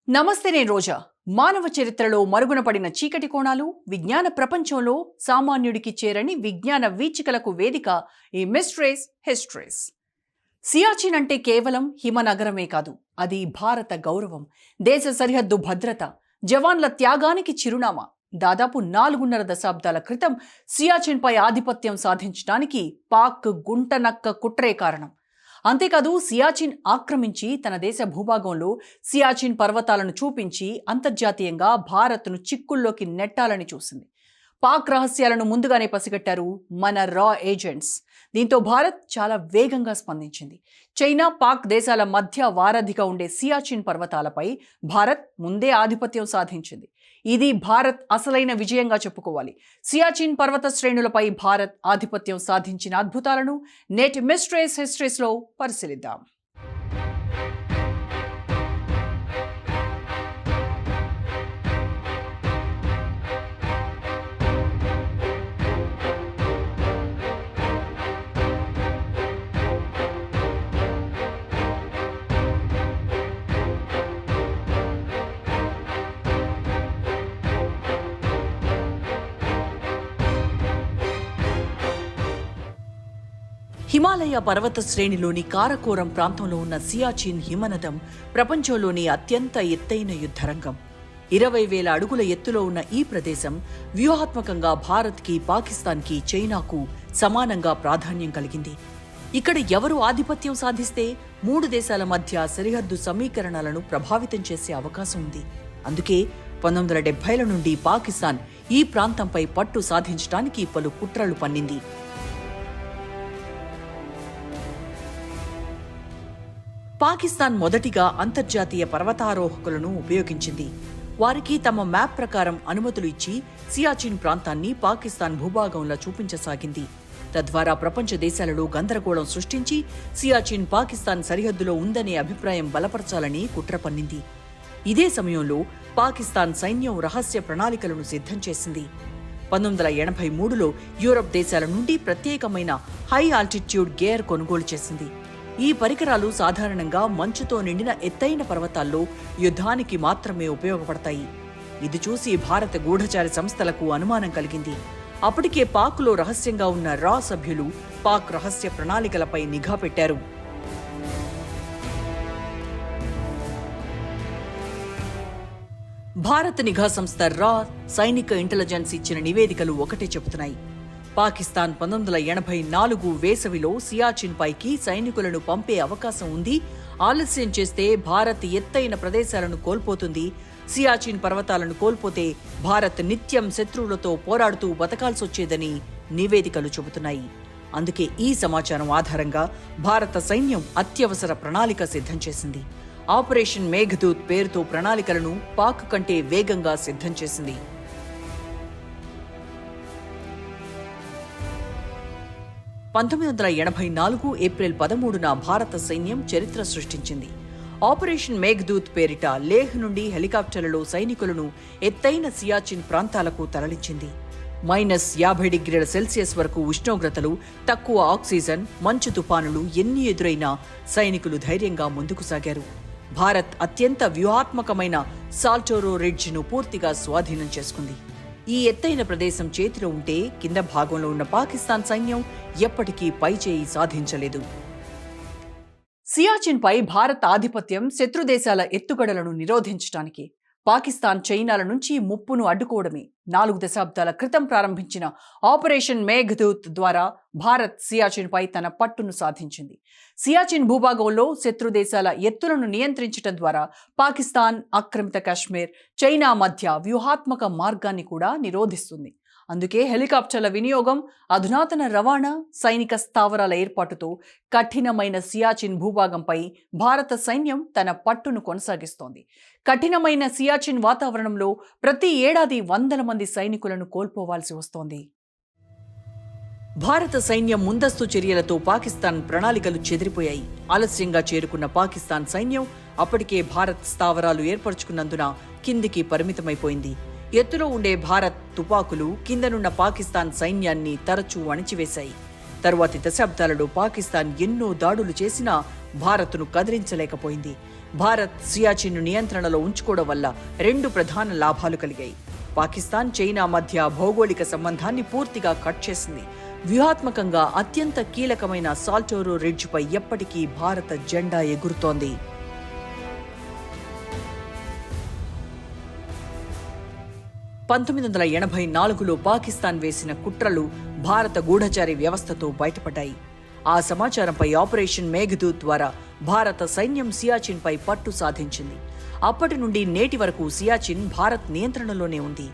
నమస్తే, నేను రోజా. మానవ చరిత్రలో మరుగున పడిన చీకటి కోణాలు, విజ్ఞాన ప్రపంచంలో సామాన్యుడికి చేరని విజ్ఞాన వీచికలకు వేదిక ఈ మిస్టరీస్ హిస్టరీస్. సియాచిన్ అంటే కేవలం హిమనగరమే కాదు, అది భారత గౌరవం, దేశ సరిహద్దు భద్రత, జవాన్ల త్యాగానికి చిరునామా. దాదాపు 4.5 దశాబ్దాల క్రితం సియాచిన్పై ఆధిపత్యం సాధించడానికి పాక్ గుంటనక్క కుట్రే కారణం. అంతేకాదు, సియాచిన్ ఆక్రమించి తన దేశ భూభాగంలో సియాచిన్ పర్వతాలను చూపించి అంతర్జాతీయంగా భారత్ను చిక్కుల్లోకి నెట్టాలని చూసింది. పాక్ రహస్యాలను ముందుగానే పసిగట్టారు మన రా ఏజెంట్స్. దీంతో భారత్ చాలా వేగంగా స్పందించింది. చైనా, పాక్ దేశాల మధ్య వారధిగా ఉండే సియాచిన్ పర్వతాలపై భారత్ ముందే ఆధిపత్యం సాధించింది. ఇది భారత్ అసలైన విజయంగా చెప్పుకోవాలి. సియాచిన్ పర్వత శ్రేణులపై భారత్ ఆధిపత్యం సాధించిన అద్భుతాలను నేటి మిస్టరీస్ హిస్టరీస్లో పరిశీలిద్దాం. హిమాలయ పర్వత శ్రేణిలోని కారకోరం ప్రాంతంలో ఉన్న సియాచిన్ హిమనదం ప్రపంచంలోని అత్యంత ఎత్తైన యుద్ధరంగం. 20,000 అడుగుల ఎత్తులో ఉన్న ఈ ప్రదేశం వ్యూహాత్మకంగా భారత్కి, పాకిస్తాన్కి, చైనాకు సమానంగా ప్రాధాన్యం కలిగింది. ఇక్కడ ఎవరు ఆధిపత్యం సాధిస్తే 3 దేశాల మధ్య సరిహద్దు సమీకరణాలను ప్రభావితం చేసే అవకాశం ఉంది. అందుకే 1970ల నుండి పాకిస్తాన్ ఈ ప్రాంతంపై పట్టు సాధించడానికి పలు కుట్రలు పన్నింది. పాకిస్తాన్ మొదటిగా అంతర్జాతీయ పర్వతారోహకులను ఉపయోగించింది. వారికి తమ మ్యాప్ ప్రకారం అనుమతులు ఇచ్చి సియాచిన్ ప్రాంతాన్ని పాకిస్తాన్ భూభాగంలో చూపించసాగింది. తద్వారా ప్రపంచ దేశాలలో గందరగోళం సృష్టించి సియాచిన్ పాకిస్తాన్ సరిహద్దులో ఉందనే అభిప్రాయం బలపరచాలని కుట్ర పన్నింది. ఇదే సమయంలో పాకిస్తాన్ సైన్యం రహస్య ప్రణాళికలను సిద్ధం చేసింది. 1983లో యూరప్ దేశాల నుండి ప్రత్యేకమైన హై ఆల్టిట్యూడ్ గేర్ కొనుగోలు చేసింది. ఈ పరికరాలు సాధారణంగా మంచుతో నిండిన ఎత్తైన పర్వతాల్లో యుద్ధానికి మాత్రమే ఉపయోగపడతాయి. ఇది చూసి భారత గూఢచారి సంస్థలకు అనుమానం కలిగింది. అప్పటికే పాక్లో రహస్యంగా ఉన్న రా సభ్యులు పాక్ రహస్య ప్రణాళికలపై నిఘా పెట్టారు. భారత నిఘా సంస్థ రా సైనిక ఇంటెలిజెన్స్ ఇచ్చిన నివేదికలు ఒకటే చెబుతున్నాయి. పాకిస్తాన్ 1984 వేసవిలో సియాచిన్ పైకి సైనికులను పంపే అవకాశం ఉంది. ఆలస్యం చేస్తే భారత్ ఎత్తైన ప్రదేశాలను కోల్పోతుంది. సియాచిన్ పర్వతాలను కోల్పోతే భారత్ నిత్యం శత్రువులతో పోరాడుతూ బతకాల్సొచ్చేదని నివేదికలు చెబుతున్నాయి. అందుకే ఈ సమాచారం ఆధారంగా భారత సైన్యం అత్యవసర ప్రణాళిక సిద్ధం చేసింది. ఆపరేషన్ మేఘదూత్ పేరుతో ప్రణాళికలను పాక్ కంటే వేగంగా సిద్ధం చేసింది. 1984 ఏప్రిల్ 13న భారత సైన్యం చరిత్ర సృష్టించింది. ఆపరేషన్ మేఘదూత్ పేరిట లేహ్ నుండి హెలికాప్టర్లలో సైనికులను ఎత్తైన సియాచిన్ ప్రాంతాలకు తరలించింది. -50 డిగ్రీల సెల్సియస్ వరకు ఉష్ణోగ్రతలు, తక్కువ ఆక్సిజన్, మంచు తుపానులు ఎన్ని ఎదురైనా సైనికులు ధైర్యంగా ముందుకు సాగారు. భారత్ అత్యంత వ్యూహాత్మకమైన సాల్టోరో రిడ్జ్ను పూర్తిగా స్వాధీనం చేసుకుంది. ఈ ఎత్తైన ప్రదేశం చేతిలో ఉంటే కింద భాగంలో ఉన్న పాకిస్తాన్ సైన్యం ఎప్పటికీ పైచేయి సాధించలేదు. సియాచిన్పై భారత్ ఆధిపత్యం శత్రుదేశాల ఎత్తుగడలను నిరోధించడానికి, పాకిస్తాన్, చైనాల నుంచి ముప్పును అడ్డుకోవడమే. 4 దశాబ్దాల క్రితం ప్రారంభించిన ఆపరేషన్ మేఘదూత్ ద్వారా భారత్ సియాచిన్పై తన పట్టును సాధించింది. సియాచిన్ భూభాగంలో శత్రు దేశాల ఎత్తులను నియంత్రించడం ద్వారా పాకిస్తాన్, ఆక్రమిత కాశ్మీర్, చైనా మధ్య వ్యూహాత్మక మార్గాన్ని కూడా నిరోధిస్తుంది. అందుకే హెలికాప్టర్ల వినియోగం, అధునాతన రవాణా, సైనిక స్థావరాల ఏర్పాటుతో కఠినమైన సియాచిన్ భూభాగంపై భారత సైన్యం తన పట్టును కొనసాగిస్తోంది. కఠినమైన సియాచిన్ వాతావరణంలో ప్రతి ఏడాది 100 మంది సైనికులను కోల్పోవాల్సి వస్తోంది. భారత సైన్యం ముందస్తు చర్యలతో పాకిస్తాన్ ప్రణాళికలు చెదిరిపోయాయి. ఆలస్యంగా చేరుకున్న పాకిస్తాన్ సైన్యం అప్పటికే భారత్ స్థావరాలు ఏర్పరచుకున్నందున కిందికి పరిమితమైపోయింది. ఎత్తులో ఉండే భారత్ తుపాకులు కిందనున్న పాకిస్తాన్ సైన్యాన్ని తరచూ అణిచివేశాయి. తరువాతి దశాబ్దాలలో పాకిస్తాన్ ఎన్నో దాడులు చేసినా భారత్ను కదిలించలేకపోయింది. భారత్ సియాచిన్ను నియంత్రణలో ఉంచుకోవడం వల్ల 2 ప్రధాన లాభాలు కలిగాయి. పాకిస్తాన్, చైనా మధ్య భౌగోళిక సంబంధాన్ని పూర్తిగా కట్ చేసింది. వ్యూహాత్మకంగా అత్యంత కీలకమైన సాల్టోరో రిడ్జ్పై ఎప్పటికీ భారత జెండా ఎగురుతోంది. 1984లో పాకిస్తాన్ వేసిన కుట్రలు భారత గూఢచారి వ్యవస్థతో బయటపడ్డాయి. ఆ సమాచారంపై ఆపరేషన్ మేఘదూత్ ద్వారా భారత సైన్యం సియాచిన్పై పట్టు సాధించింది. అప్పటి నుండి నేటి వరకు సియాచిన్ భారత్ నియంత్రణలోనే ఉంది.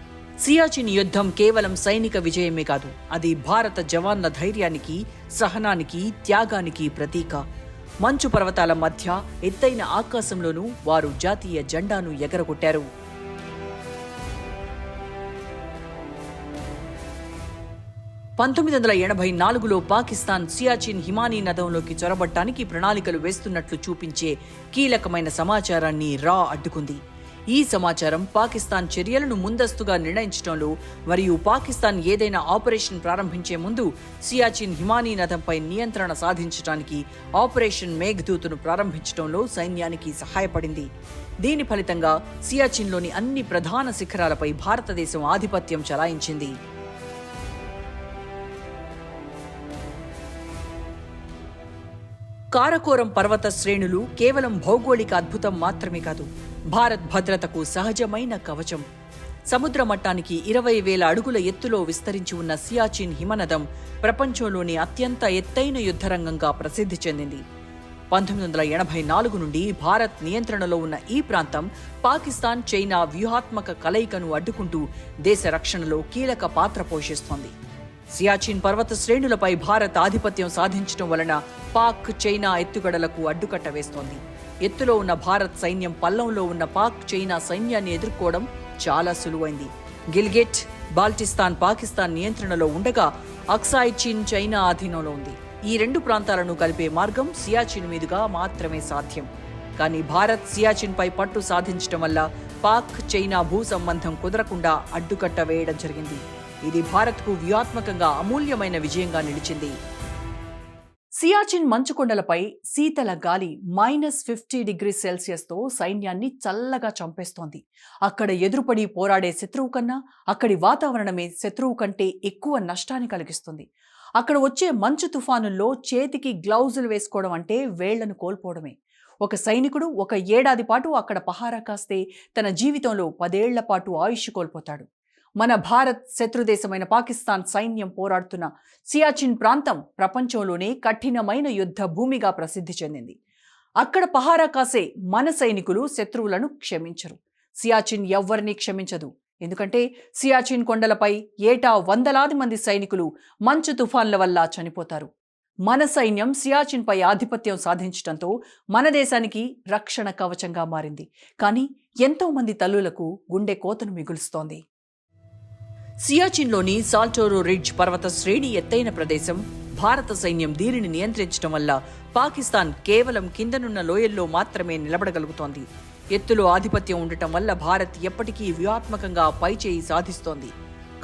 సియాచిన్ యుద్ధం కేవలం సైనిక విజయమే కాదు, అది భారత జవాన్ల ధైర్యానికి, సహనానికి, త్యాగానికి ప్రతీక. మంచు పర్వతాల మధ్య ఎత్తైన ఆకాశంలోనూ వారు జాతీయ జెండాను ఎగరగొట్టారు. 1984లో పాకిస్తాన్ సియాచిన్ హిమానీ నదంలోకి చొరబడ్డానికి ప్రణాళికలు వేస్తున్నట్లు చూపించే కీలకమైన సమాచారాన్ని రా అడ్డుకుంది. ఈ సమాచారం పాకిస్తాన్ చర్యలను ముందస్తుగా నిర్ణయించడంలో మరియు పాకిస్తాన్ ఏదైనా ఆపరేషన్ ప్రారంభించే ముందు సియాచిన్ హిమానీ నదంపై నియంత్రణ సాధించడానికి ఆపరేషన్ మేఘదూత్ను ప్రారంభించడంలో సైన్యానికి సహాయపడింది. దీని ఫలితంగా సియాచిన్లోని అన్ని ప్రధాన శిఖరాలపై భారతదేశం ఆధిపత్యం చెలాయించింది. కారకోరం పర్వత శ్రేణులు కేవలం భౌగోళిక అద్భుతం మాత్రమే కాదు, భారత్ భద్రతకు సహజమైన కవచం. సముద్ర మట్టానికి 20,000 అడుగుల ఎత్తులో విస్తరించి ఉన్న సియాచిన్ హిమనదం ప్రపంచంలోని అత్యంత ఎత్తైన యుద్ధరంగంగా ప్రసిద్ధి చెందింది. 1984 నుండి భారత్ నియంత్రణలో ఉన్న ఈ ప్రాంతం పాకిస్తాన్, చైనా వ్యూహాత్మక కలయికను అడ్డుకుంటూ దేశ రక్షణలో కీలక పాత్ర పోషిస్తోంది. సియాచిన్ పర్వత శ్రేణులపై భారత్ ఆధిపత్యం సాధించడం వలన పాక్, చైనా ఎత్తుగడలకు అడ్డుకట్ట వేస్తోంది. ఎత్తులో ఉన్న భారత్ సైన్యం పల్లంలో ఉన్న పాక్, చైనా సైన్యాన్ని ఎదుర్కోవడం చాలా సులువైంది. గిల్గిట్, బాల్టిస్తాన్ పాకిస్తాన్ నియంత్రణలో ఉండగా అక్సాయ్ చిన్ చైనా ఆధీనంలో ఉంది. ఈ 2 ప్రాంతాలను కలిపే మార్గం సియాచిన్ మీదుగా మాత్రమే సాధ్యం. కానీ భారత్ సియాచిన్పై పట్టు సాధించడం వల్ల పాక్, చైనా భూ సంబంధం కుదరకుండా అడ్డుకట్ట వేయడం జరిగింది. ఇది భారత్కు వ్యూహాత్మకంగా అమూల్యమైన విజయంగా నిలిచింది. సియాచిన్ మంచుకొండలపై శీతల గాలి -50°C సైన్యాన్ని చల్లగా చంపేస్తోంది. అక్కడ ఎదురుపడి పోరాడే శత్రువు కన్నా అక్కడి వాతావరణమే శత్రువు కంటే ఎక్కువ నష్టాన్ని కలిగిస్తుంది. అక్కడ వచ్చే మంచు తుఫానుల్లో చేతికి గ్లౌజులు వేసుకోవడం అంటే వేళ్లను కోల్పోవడమే. ఒక సైనికుడు 1 ఏడాది పాటు అక్కడ పహారా కాస్తే తన జీవితంలో 10 ఏళ్ల పాటు ఆయుష్ కోల్పోతాడు. మన భారత్ శత్రుదేశమైన పాకిస్తాన్ సైన్యం పోరాడుతున్న సియాచిన్ ప్రాంతం ప్రపంచంలోనే కఠినమైన యుద్ధ భూమిగా ప్రసిద్ధి చెందింది. అక్కడ పహారా కాసే మన సైనికులు శత్రువులను క్షమించరు. సియాచిన్ ఎవ్వరినీ క్షమించదు. ఎందుకంటే సియాచిన్ కొండలపై ఏటా వందలాది మంది సైనికులు మంచు తుఫాన్ల వల్ల చనిపోతారు. మన సైన్యం సియాచిన్పై ఆధిపత్యం సాధించడంతో మన దేశానికి రక్షణ కవచంగా మారింది. కానీ ఎంతో మంది తల్లులకు గుండె కోతను మిగులుస్తోంది. సియాచిన్లోని సాల్టోరో రిడ్జ్ పర్వత శ్రేణి ఎత్తైన ప్రదేశం. భారత సైన్యం దీనిని నియంత్రించడం వల్ల పాకిస్తాన్ కేవలం కిందనున్న లోయల్లో మాత్రమే నిలబడగలుగుతోంది. ఎత్తులో ఆధిపత్యం ఉండటం వల్ల భారత్ ఎప్పటికీ వ్యూహాత్మకంగా పైచేయి సాధిస్తోంది.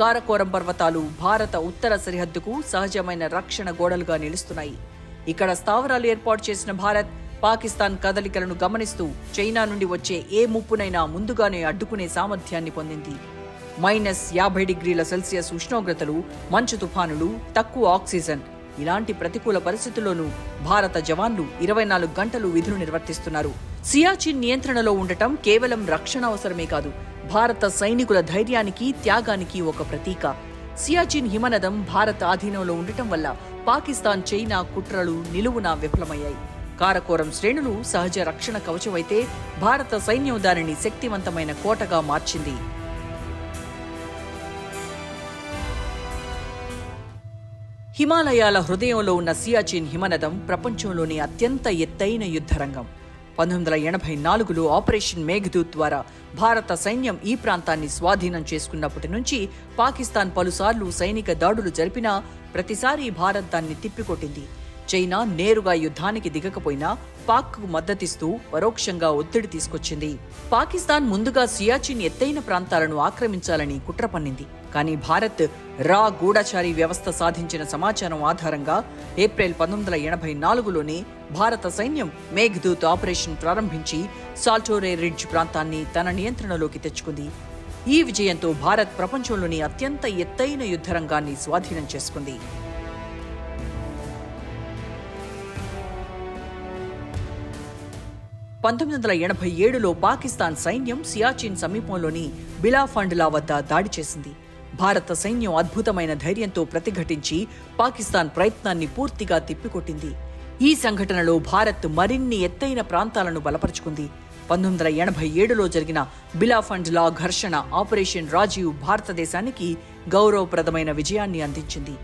కారకోరం పర్వతాలు భారత ఉత్తర సరిహద్దుకు సహజమైన రక్షణ గోడలుగా నిలుస్తున్నాయి. ఇక్కడ స్థావరాలు ఏర్పాటు చేసిన భారత్ పాకిస్తాన్ కదలికలను గమనిస్తూ చైనా నుండి వచ్చే ఏ ముప్పునైనా ముందుగానే అడ్డుకునే సామర్థ్యాన్ని పొందింది. -50°C ఉష్ణోగ్రతలు, మంచు తుఫానులు, తక్కువ ఆక్సిజన్ ఇలాంటి ప్రతికూల పరిస్థితుల్లోనూ భారత జవాన్లు 24 గంటలు విధులు నిర్వర్తిస్తున్నారు. సియాచిన్ నియంత్రణలో ఉండటం కేవలం రక్షణ అవసరమే కాదు, భారత సైనికుల ధైర్యానికి, త్యాగానికి ఒక ప్రతీక. సియాచిన్ హిమనదం భారత ఆధీనంలో ఉండటం వల్ల పాకిస్తాన్, చైనా కుట్రలు నిలువునా విఫలమయ్యాయి. కారకోరం శ్రేణులు సహజ రక్షణ కవచమైతే భారత సైన్యం దానిని శక్తివంతమైన కోటగా మార్చింది. హిమాలయాల హృదయంలో ఉన్న సియాచిన్ హిమనదం ప్రపంచంలోని అత్యంత ఎత్తైన యుద్ధరంగం. 1984లో ఆపరేషన్ మేఘదూత్ ద్వారా భారత సైన్యం ఈ ప్రాంతాన్ని స్వాధీనం చేసుకున్నప్పటి నుంచి పాకిస్తాన్ పలుసార్లు సైనిక దాడులు జరిపినా ప్రతిసారి భారత్ దాన్ని తిప్పికొట్టింది. చైనా నేరుగా యుద్ధానికి దిగకపోయినా పాక్కు మద్దతిస్తూ పరోక్షంగా ఒత్తిడి తీసుకొచ్చింది. పాకిస్తాన్ ముందుగా సియాచిన్ ఎత్తైన ప్రాంతాలను ఆక్రమించాలని కుట్ర పన్నింది. కానీ భారత్ గూఢచారి వ్యవస్థ సాధించిన సమాచారం ఆధారంగా ఏప్రిల్ 1984లోనే భారత సైన్యం మేఘదూత్ ఆపరేషన్ ప్రారంభించి సాల్టోరే రిడ్జ్ ప్రాంతాన్ని తన నియంత్రణలోకి తెచ్చుకుంది. ఈ విజయంతో భారత్ ప్రపంచంలోని అత్యంత ఎత్తైన యుద్ధరంగాన్ని స్వాధీనం చేసుకుంది. (1987లో పాకిస్తాన్ సైన్యం సియాచిన్ సమీపంలోని బిలాఫండ్లా వద్ద దాడి చేసింది. భారత సైన్యం అద్భుతమైన ధైర్యంతో ప్రతిఘటించి పాకిస్తాన్ ప్రయత్నాన్ని పూర్తిగా తిప్పికొట్టింది. ఈ సంఘటనలో భారత్ మరిన్ని ఎత్తైన ప్రాంతాలను బలపరుచుకుంది. 1987లో జరిగిన బిలాఫండ్లా ఘర్షణ ఆపరేషన్ రాజీవ్ భారతదేశానికి గౌరవప్రదమైన విజయాన్ని అందించింది.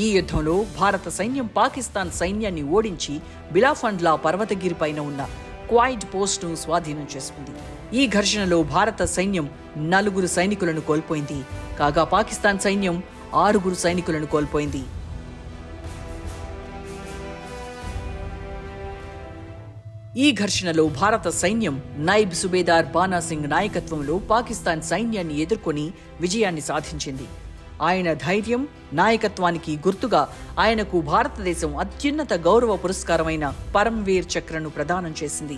ఈ యుద్ధంలో భారత సైన్యం పాకిస్తాన్ సైన్యాన్ని ఓడించి బిలాఫండ్లా పర్వతగిరిపైన ఉన్న క్వాయిడ్ పోస్టును స్వాధీనం చేసుకుంది. ఈ ఘర్షణలో భారత సైన్యం 4 సైనికులను కోల్పోయింది. కాగా పాకిస్తాన్ సైన్యం 6 సైనికులను కోల్పోయింది. ఈ ఘర్షణలో భారత సైన్యం నైబ్ సుబేదార్ బానా సింగ్ నాయకత్వంలో పాకిస్తాన్ సైన్యాన్ని ఎదుర్కొని విజయాన్ని సాధించింది. ఆయన ధైర్యం, నాయకత్వానికి గుర్తుగా ఆయనకు భారతదేశం అత్యున్నత గౌరవ పురస్కారమైన పరమ్వీర్ చక్రను ప్రదానం చేసింది.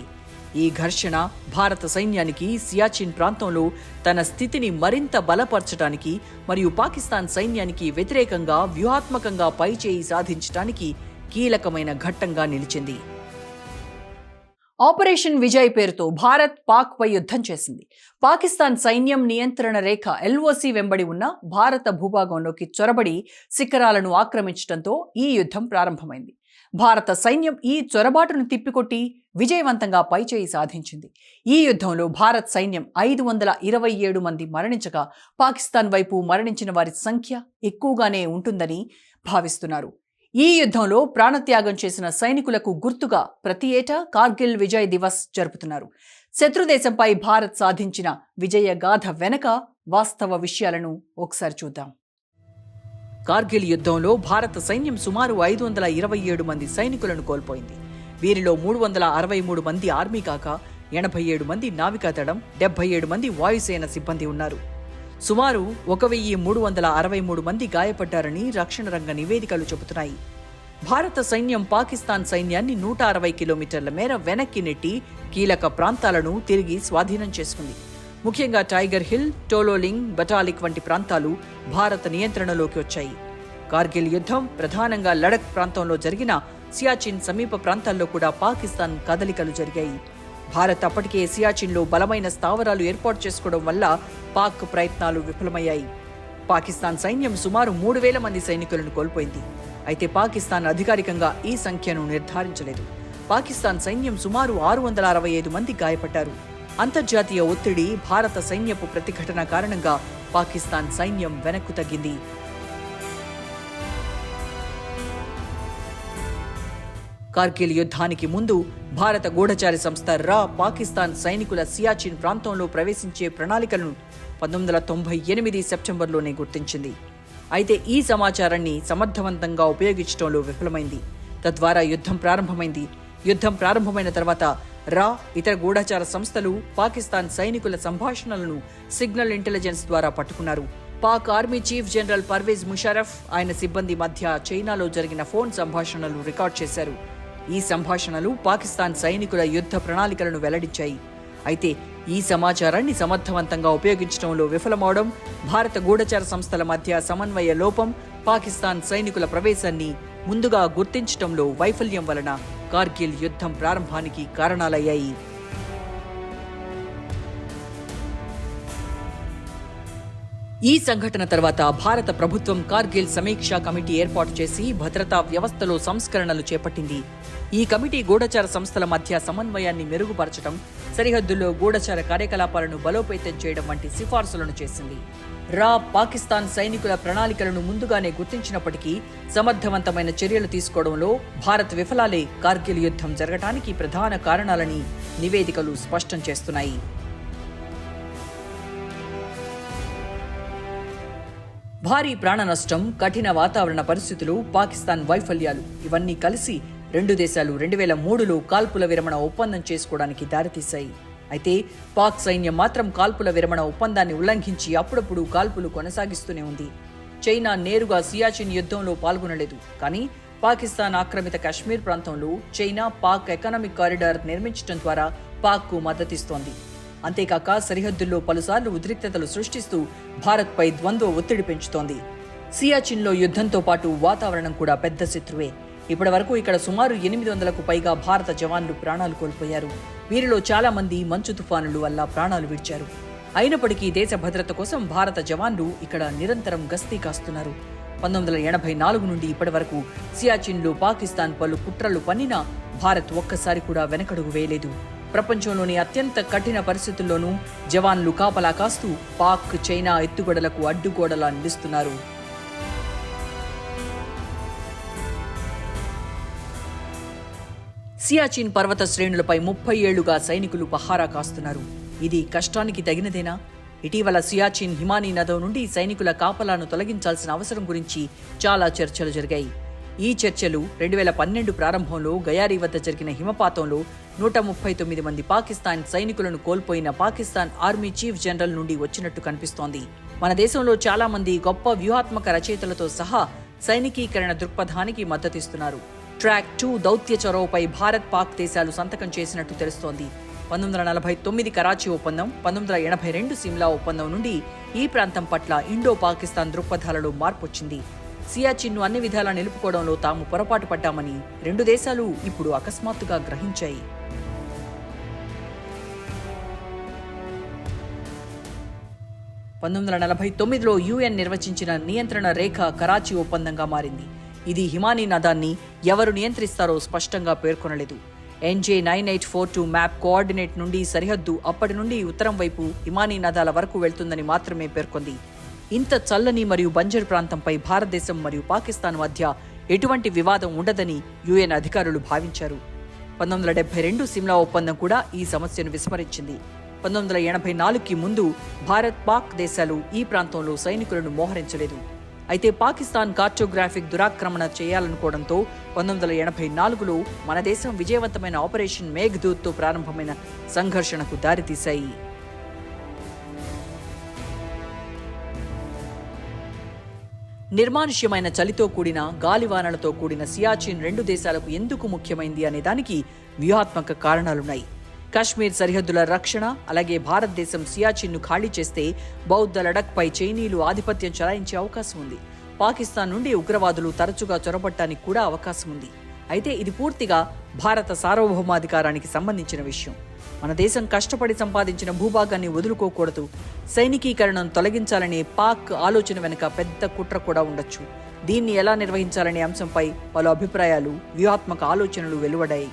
ఈ ఘర్షణ భారత సైన్యానికి సియాచిన్ ప్రాంతంలో తన స్థితిని మరింత బలపరచడానికి మరియు పాకిస్తాన్ సైన్యానికి వ్యతిరేకంగా వ్యూహాత్మకంగా పైచేయి సాధించడానికి కీలకమైన ఘట్టంగా నిలిచింది. ఆపరేషన్ విజయ్ పేరుతో భారత్ పాక్ పై యుద్ధం చేసింది. పాకిస్తాన్ సైన్యం నియంత్రణ రేఖ ఎల్ఓసి వెంబడి ఉన్న భారత భూభాగంలోకి చొరబడి శిఖరాలను ఆక్రమించడంతో ఈ యుద్ధం ప్రారంభమైంది. భారత సైన్యం ఈ చొరబాటును తిప్పికొట్టి విజయవంతంగా పైచేయి సాధించింది. ఈ యుద్ధంలో భారత్ సైన్యం 527 మంది మరణించగా పాకిస్తాన్ వైపు మరణించిన వారి సంఖ్య ఎక్కువగానే ఉంటుందని భావిస్తున్నారు. ఈ యుద్ధంలో ప్రాణత్యాగం చేసిన సైనికులకు గుర్తుగా ప్రతి ఏటా కార్గిల్ విజయ్ దివస్ జరుపుతున్నారు. శత్రుదేశంపై భారత్ సాధించిన విజయ గాథ వెనక వాస్తవ విషయాలను ఒకసారి చూద్దాం. కార్గిల్ యుద్ధంలో భారత సైన్యం సుమారు 527 మంది సైనికులను కోల్పోయింది. వీరిలో 363 మంది ఆర్మీ కాక 87 మంది నావికాదళం, 77 మంది వాయుసేన సిబ్బంది ఉన్నారు. సుమారు 1363 మంది గాయపడ్డారని రక్షణ రంగ నివేదికలు చెబుతున్నాయి. భారత సైన్యం పాకిస్తాన్ సైన్యాన్ని 160 కిలోమీటర్ల మేర వెనక్కి నెట్టి కీలక ప్రాంతాలను తిరిగి స్వాధీనం చేసుకుంది. ముఖ్యంగా టైగర్ హిల్, టోలోలింగ్, బటాలిక్ వంటి ప్రాంతాలు భారత నియంత్రణలోకి వచ్చాయి. కార్గిల్ యుద్ధం ప్రధానంగా లడక్ ప్రాంతంలో జరిగిన సియాచిన్ సమీప ప్రాంతాల్లో కూడా పాకిస్తాన్ కదలికలు జరిగాయి. భారత్ అప్పటికే సియాచిన్లో బలమైన స్థావరాలు ఏర్పాటు చేసుకోవడం వల్ల పాక్ ప్రయత్నాలు విఫలమయ్యాయి. పాకిస్తాన్ సైన్యం సుమారు 3000 మంది సైనికులను కోల్పోయింది. అయితే పాకిస్తాన్ అధికారికంగా ఈ సంఖ్యను నిర్ధారించలేదు. పాకిస్తాన్ సైన్యం సుమారు 665 మంది గాయపడ్డారు. అంతర్జాతీయ ఒత్తిడి, భారత సైన్యపు ప్రతిఘటన కారణంగా పాకిస్తాన్ సైన్యం వెనక్కు తగ్గింది. కార్గిల్ యుద్ధానికి ముందు భారత గూఢచారి సంస్థ రా పాకిస్తాన్ సైనికుల సియాచిన్ ప్రాంతంలో ప్రవేశించే ప్రణాళికలను 1998 సెప్టెంబర్లోనే గుర్తించింది. అయితే ఈ సమాచారాన్ని సమర్థవంతంగా ఉపయోగించడంలో విఫలమైంది. తద్వారా యుద్ధం ప్రారంభమైంది. యుద్ధం ప్రారంభమైన తర్వాత రా, ఇతర గూఢచార సంస్థలు పాకిస్తాన్ సైనికుల సంభాషణలను సిగ్నల్ ఇంటెలిజెన్స్ ద్వారా పట్టుకున్నారు. Pak army chief general Parvez Musharraf, ఆయన సిబ్బంది మధ్య చైనాలో జరిగిన ఫోన్ సంభాషణలు రికార్డ్ చేశారు. ఈ సంభాషణలు పాకిస్తాన్ సైనికుల యుద్ధ ప్రణాళికలను వెల్లడించాయి. అయితే ఈ సమాచారాన్ని సమర్థవంతంగా ఉపయోగించడంలో విఫలమవడం, భారత గూఢచార సంస్థల మధ్య సమన్వయ లోపం, పాకిస్తాన్ సైనికుల ప్రవేశాన్ని ముందుగా గుర్తించడంలో వైఫల్యం వలన కార్గిల్ యుద్ధం ప్రారంభానికి కారణాలయ్యాయి. ఈ సంఘటన తర్వాత భారత ప్రభుత్వం కార్గిల్ సమీక్షా కమిటీ ఏర్పాటు చేసి భద్రతా వ్యవస్థలో సంస్కరణలు చేపట్టింది. ఈ కమిటీ గూఢచార సంస్థల మధ్య సమన్వయాన్ని మెరుగుపరచడం, సరిహద్దుల్లో గూఢచార కార్యకలాపాలను బలోపేతం చేయడం వంటి సిఫార్సులను చేసింది. రా పాకిస్తాన్ సైనికుల ప్రణాళికలను ముందుగానే గుర్తించినప్పటికీ సమర్థవంతమైన చర్యలు తీసుకోవడంలో భారత్ విఫలాలే కార్గిల్ యుద్ధం జరగడానికి ప్రధాన కారణాలని నివేదికలు స్పష్టం చేస్తున్నాయి. భారీ ప్రాణ నష్టం, కఠిన వాతావరణ పరిస్థితులు, పాకిస్తాన్ వైఫల్యాలు ఇవన్నీ కలిసి రెండు దేశాలు 2003లో కాల్పుల విరమణ ఒప్పందం చేసుకోవడానికి దారితీశాయి. అయితే పాక్ సైన్యం మాత్రం కాల్పుల విరమణ ఒప్పందాన్ని ఉల్లంఘించి అప్పుడప్పుడు కాల్పులు కొనసాగిస్తూనే ఉంది. చైనా నేరుగా సియాచిన్ యుద్ధంలో పాల్గొనలేదు, కానీ పాకిస్తాన్ ఆక్రమిత కాశ్మీర్ ప్రాంతంలో చైనా పాక్ ఎకనామిక్ కారిడార్ నిర్మించడం ద్వారా పాక్కు మద్దతిస్తోంది. అంతేకాక సరిహద్దుల్లో పలుసార్లు ఉద్రిక్తతలు సృష్టిస్తూ భారత్పై ద్వంద్వ ఒత్తిడి పెంచుతోంది. సియాచిన్లో యుద్ధంతో పాటు వాతావరణం కూడా పెద్ద శత్రువే. ఇప్పటి వరకు ఇక్కడ సుమారు 800కు పైగా భారత జవాన్లు ప్రాణాలు కోల్పోయారు. వీరిలో చాలా మంది మంచు తుఫానుల వల్ల ప్రాణాలు విడిచారు. అయినప్పటికీ దేశ భద్రత కోసం భారత జవాన్లు ఇక్కడ నిరంతరం గస్తీ కాస్తున్నారు. 1984 నుండి ఇప్పటి వరకు సియాచిన్లో పాకిస్తాన్ పలు కుట్రలు పన్నినా భారత్ ఒక్కసారి కూడా వెనకడుగు వేయలేదు. ప్రపంచంలోని అత్యంత కఠిన పరిస్థితుల్లోనూ జవాన్లు కాపలా కాస్తూ పాక్ చైనా ఎత్తుగడలకు అడ్డుగోడలా నిలుస్తున్నారు. సియాచిన్ పర్వత శ్రేణులపై 30 ఏళ్లుగా సైనికులు పహారా కాస్తున్నారు. ఇది కష్టానికి తగినదేనా? ఇటీవల సియాచిన్ హిమానీ నది నుండి సైనికుల కాపలాను తొలగించాల్సిన అవసరం గురించి చాలా చర్చలు జరిగాయి. ఈ చర్చలు 2012 ప్రారంభంలో గయారీ వద్ద జరిగిన హిమపాతంలో 139 మంది పాకిస్తాన్ సైనికులను కోల్పోయిన పాకిస్తాన్ ఆర్మీ చీఫ్ జనరల్ నుండి వచ్చినట్టు కనిపిస్తోంది. మన దేశంలో చాలా మంది గొప్ప వ్యూహాత్మక రచయితలతో సహా సైనికీకరణ దృక్పథానికి మద్దతిస్తున్నారు. ట్రాక్ 2 దౌత్య చొరవపై భారత్ పాక్ దేశాలు సంతకం చేసినట్టు తెలుస్తోంది. 1949 కరాచీ ఒప్పందం, 1982 సిమ్లా ఒప్పందం నుండి ఈ ప్రాంతం పట్ల ఇండో పాకిస్తాన్ దృక్పథాలలో మార్పు వచ్చింది. సియాచిన్ను అన్ని విధాలా నిలుపుకోవడంలో తాము పొరపాటు పడ్డామని రెండు దేశాలు ఇప్పుడు అకస్మాత్తుగా గ్రహించాయి. లో UN నిర్వచించిన నియంత్రణ రేఖ కరాచీ ఒప్పందంగా మారింది. ఇది హిమానీ నదాన్ని ఎవరు నియంత్రిస్తారో స్పష్టంగా పేర్కొనలేదు. NJ 9842 మ్యాప్ కోఆర్డినేట్ నుండి సరిహద్దు అప్పటి నుండి ఉత్తరం వైపు హిమానీ నదాల వరకు వెళ్తుందని మాత్రమే పేర్కొంది. ఇంత చల్లని మరియు బంజరు ప్రాంతంపై భారతదేశం మరియు పాకిస్తాన్ మధ్య ఎటువంటి వివాదం ఉండదని UN అధికారులు భావించారు. 1972 సిమ్లా ఒప్పందం కూడా ఈ సమస్యను విస్మరించింది. 1984కి ముందు భారత్ పాక్ దేశాలు ఈ ప్రాంతంలో సైనికులను మోహరించలేదు. అయితే పాకిస్తాన్ కార్టోగ్రాఫిక్ దురాక్రమణ చేయాలనుకోవడంతో 1984లో మన దేశం విజయవంతమైన ఆపరేషన్ మేఘ్దూత్తో ప్రారంభమైన సంఘర్షణకు దారితీశాయి. నిర్మానుష్యమైన చలితో కూడిన గాలివానలతో కూడిన సియాచిన్ రెండు దేశాలకు ఎందుకు ముఖ్యమైంది అనే దానికి వ్యూహాత్మక కారణాలున్నాయి. కాశ్మీర్ సరిహద్దుల రక్షణ, అలాగే భారతదేశం సియాచిన్ను ఖాళీ చేస్తే బౌద్ధ లడఖ్పై చైనీయులు ఆధిపత్యం చెలాయించే అవకాశం ఉంది. పాకిస్తాన్ నుండి ఉగ్రవాదులు తరచుగా చొరబట్టడానికి కూడా అవకాశం ఉంది. అయితే ఇది పూర్తిగా భారత సార్వభౌమాధికారానికి సంబంధించిన విషయం. మన దేశం కష్టపడి సంపాదించిన భూభాగాన్ని వదులుకోకూడదు. సైనికీకరణను తొలగించాలనే పాక్ ఆలోచన వెనుక పెద్ద కుట్ర కూడా ఉండొచ్చు. దీన్ని ఎలా నిర్వహించాలనే అంశంపై పలు అభిప్రాయాలు, వ్యూహాత్మక ఆలోచనలు వెలువడాయి.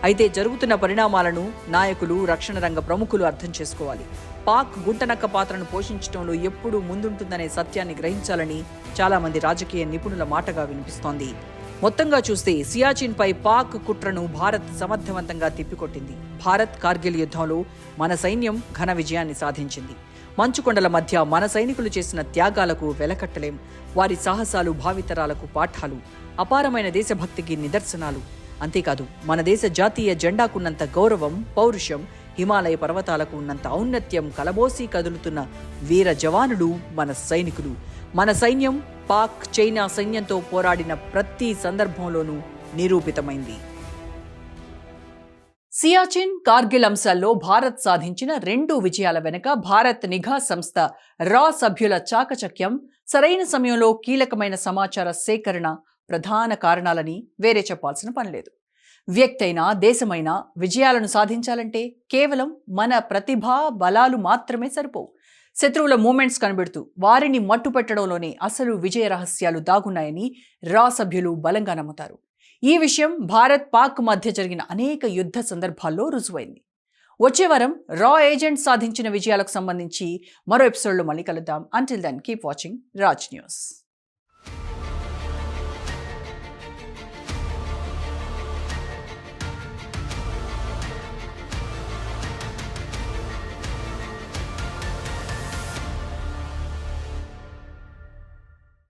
అయితే జరుగుతున్న పరిణామాలను నాయకులు, రక్షణ రంగ ప్రముఖులు అర్థం చేసుకోవాలి. పాక్ గుంటనక్క పాత్రను పోషించడంలో ఎప్పుడూ ముందుంటుందనే సత్యాన్ని గ్రహించాలని చాలా మంది రాజకీయ నిపుణుల మాటగా వినిపిస్తోంది. మొత్తంగా చూస్తే సియాచిన్పై పాక్ కుట్రను భారత్ సమర్థవంతంగా తిప్పికొట్టింది. భారత్ కార్గిల్ యుద్ధంలో మన సైన్యం ఘన విజయాన్ని సాధించింది. మంచుకొండల మధ్య మన సైనికులు చేసిన త్యాగాలకు వెలకట్టలేం. వారి సాహసాలు భావితరాలకు పాఠాలు, అపారమైన దేశభక్తికి నిదర్శనాలు. అంతేకాదు, మన దేశ జాతీయ జెండాకున్నంత గౌరవం, పౌరుషం, హిమాలయ పర్వతాలకు ఉన్నంత ఔన్నత్యం కలబోసి కదులుతున్న వీర జవానులు మన సైనికులు. మన సైన్యం పాక్, చైనా సైన్యంతో పోరాడిన ప్రతి సందర్భంలోనూ నిరూపితమైంది. సియాచిన్, కార్గిల్ అంశాల్లో భారత్ సాధించిన 2 విజయాల వెనుక భారత్ నిఘా సంస్థ రా సభ్యుల చాకచక్యం, సరైన సమయంలో కీలకమైన సమాచార సేకరణ ప్రధాన కారణాలని వేరే చెప్పాల్సిన పనిలేదు. వ్యక్తైనా, దేశమైనా విజయాలను సాధించాలంటే కేవలం మన ప్రతిభా బలాలు మాత్రమే సరిపోవు. శత్రువుల మూమెంట్స్ కనిపెడుతూ వారిని మట్టుపెట్టడంలోనే అసలు విజయ రహస్యాలు దాగున్నాయని రా సభ్యులు బలంగా నమ్ముతారు. ఈ విషయం భారత్, పాక్ మధ్య జరిగిన అనేక యుద్ధ సందర్భాల్లో రుజువైంది. వచ్చే వారం రా ఏజెంట్ సాధించిన విజయాలకు సంబంధించి మరో ఎపిసోడ్లో మళ్ళీ కలుద్దాం. Until then keep watching Raj news.